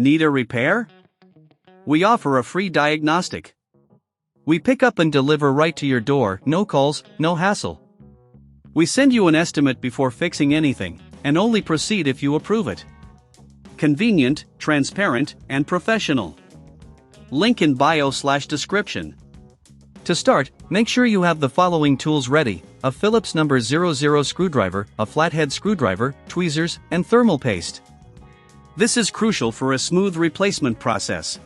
Need a repair? We offer a free diagnostic. We pick up and deliver right to your door, no calls, no hassle. We send you an estimate before fixing anything, and only proceed if you approve it. Convenient, transparent, and professional. Link in bio/description. To start, make sure you have the following tools ready: a Phillips number 00 screwdriver, a flathead screwdriver, tweezers, and thermal paste. This is crucial for a smooth replacement process.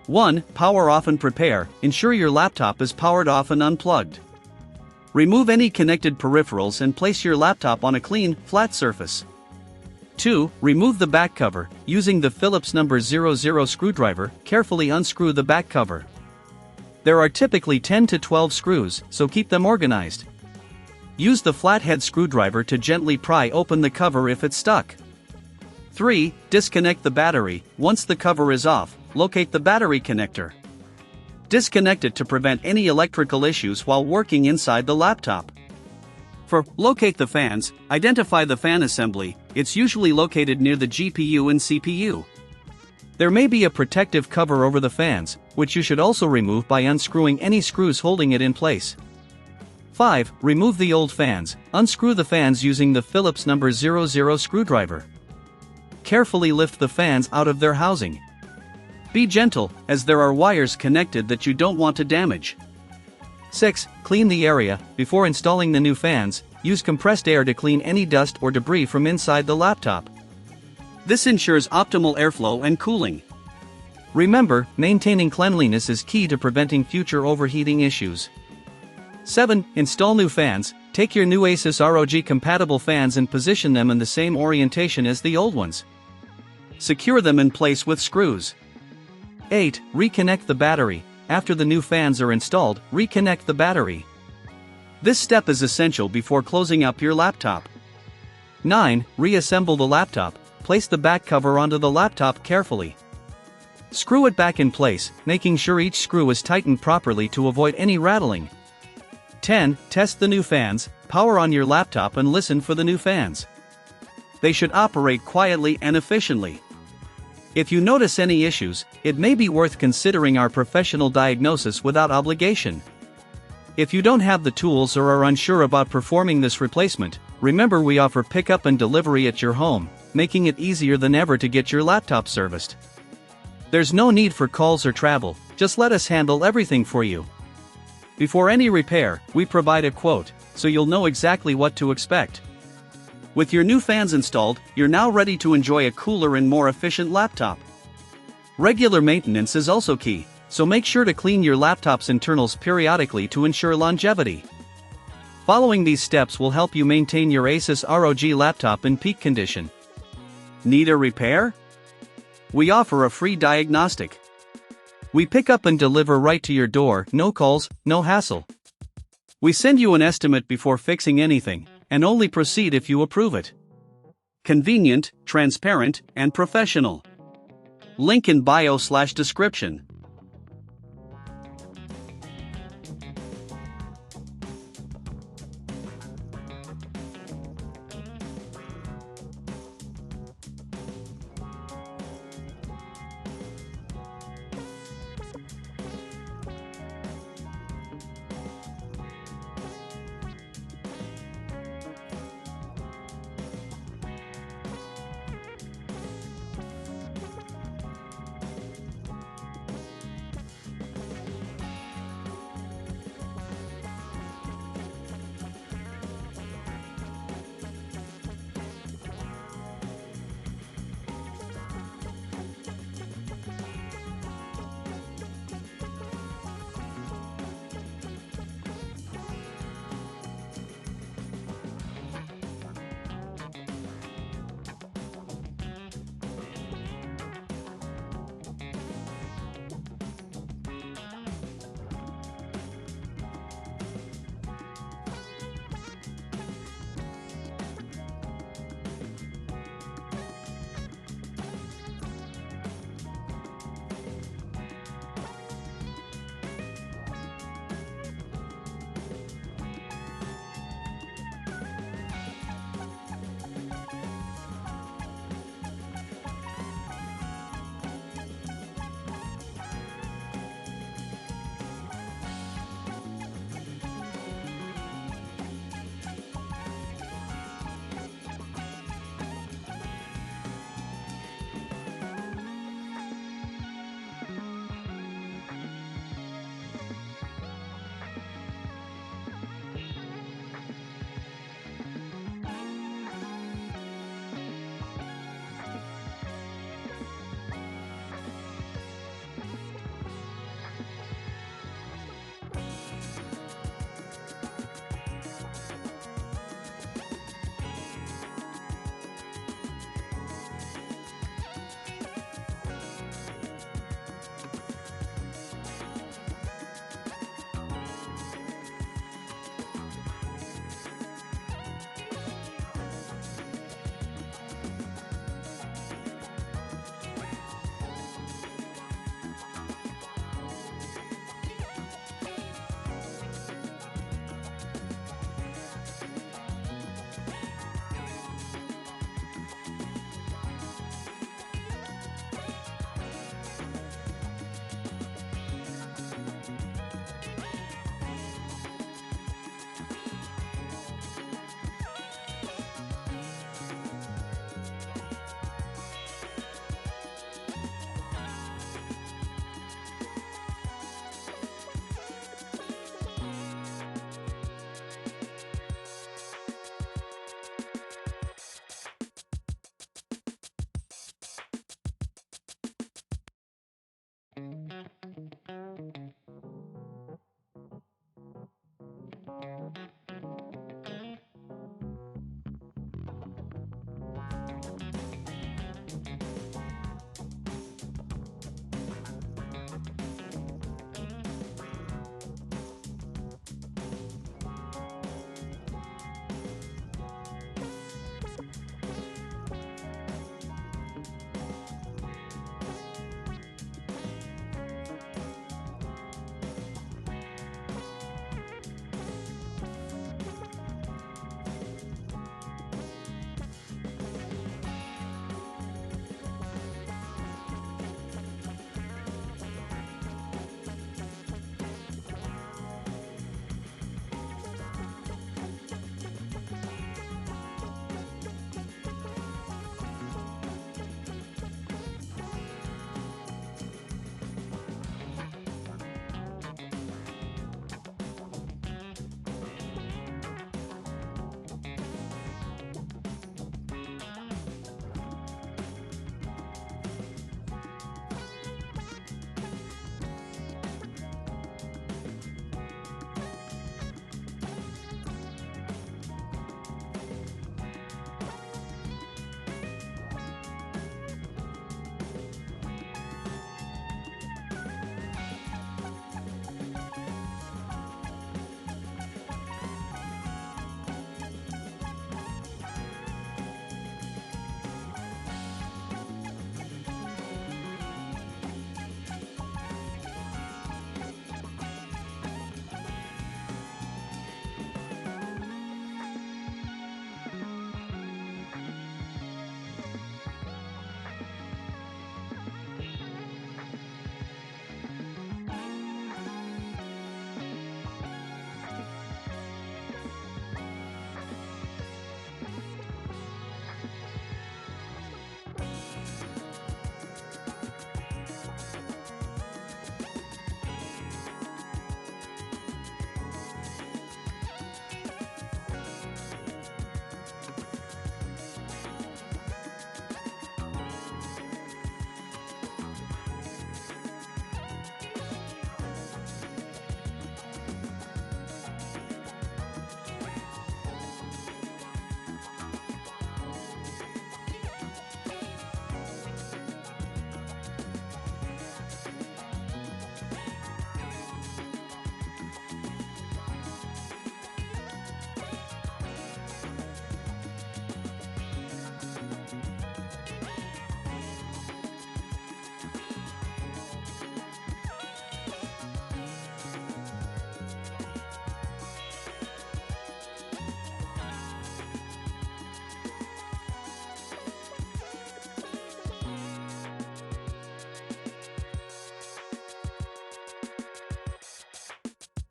1. Power off and prepare. Ensure your laptop is powered off and unplugged. Remove any connected peripherals and place your laptop on a clean, flat surface. 2. Remove the back cover. Using the Phillips number 00 screwdriver, carefully unscrew the back cover. There are typically 10 to 12 screws, so keep them organized. Use the flathead screwdriver to gently pry open the cover if it's stuck. 3. Disconnect the battery. Once the cover is off, locate the battery connector. Disconnect it to prevent any electrical issues while working inside the laptop. 4. Locate the fans. Identify the fan assembly. It's usually located near the GPU and CPU. There may be a protective cover over the fans, which you should also remove by unscrewing any screws holding it in place. 5. Remove the old fans. Unscrew the fans using the Phillips number 00 screwdriver. Carefully lift the fans out of their housing. Be gentle, as there are wires connected that you don't want to damage. 6. Clean the area. Before installing the new fans, use compressed air to clean any dust or debris from inside the laptop. This ensures optimal airflow and cooling. Remember, maintaining cleanliness is key to preventing future overheating issues. 7. Install new fans. Take your new Asus ROG compatible fans and position them in the same orientation as the old ones. Secure them in place with screws. 8. Reconnect the battery. After the new fans are installed, reconnect the battery. This step is essential before closing up your laptop. 9. Reassemble the laptop. Place the back cover onto the laptop carefully. Screw it back in place, making sure each screw is tightened properly to avoid any rattling. 10. Test the new fans. Power on your laptop and listen for the new fans. They should operate quietly and efficiently. If you notice any issues, it may be worth considering our professional diagnosis without obligation. If you don't have the tools or are unsure about performing this replacement, remember we offer pickup and delivery at your home, making it easier than ever to get your laptop serviced. There's no need for calls or travel, just let us handle everything for you. Before any repair, we provide a quote, so you'll know exactly what to expect. With your new fans installed, you're now ready to enjoy a cooler and more efficient laptop. Regular maintenance is also key, so make sure to clean your laptop's internals periodically to ensure longevity. Following these steps will help you maintain your Asus ROG laptop in peak condition. Need a repair? We offer a free diagnostic. We pick up and deliver right to your door, no calls, no hassle. We send you an estimate before fixing anything, and only proceed if you approve it. Convenient, transparent, and professional. Link in bio/description.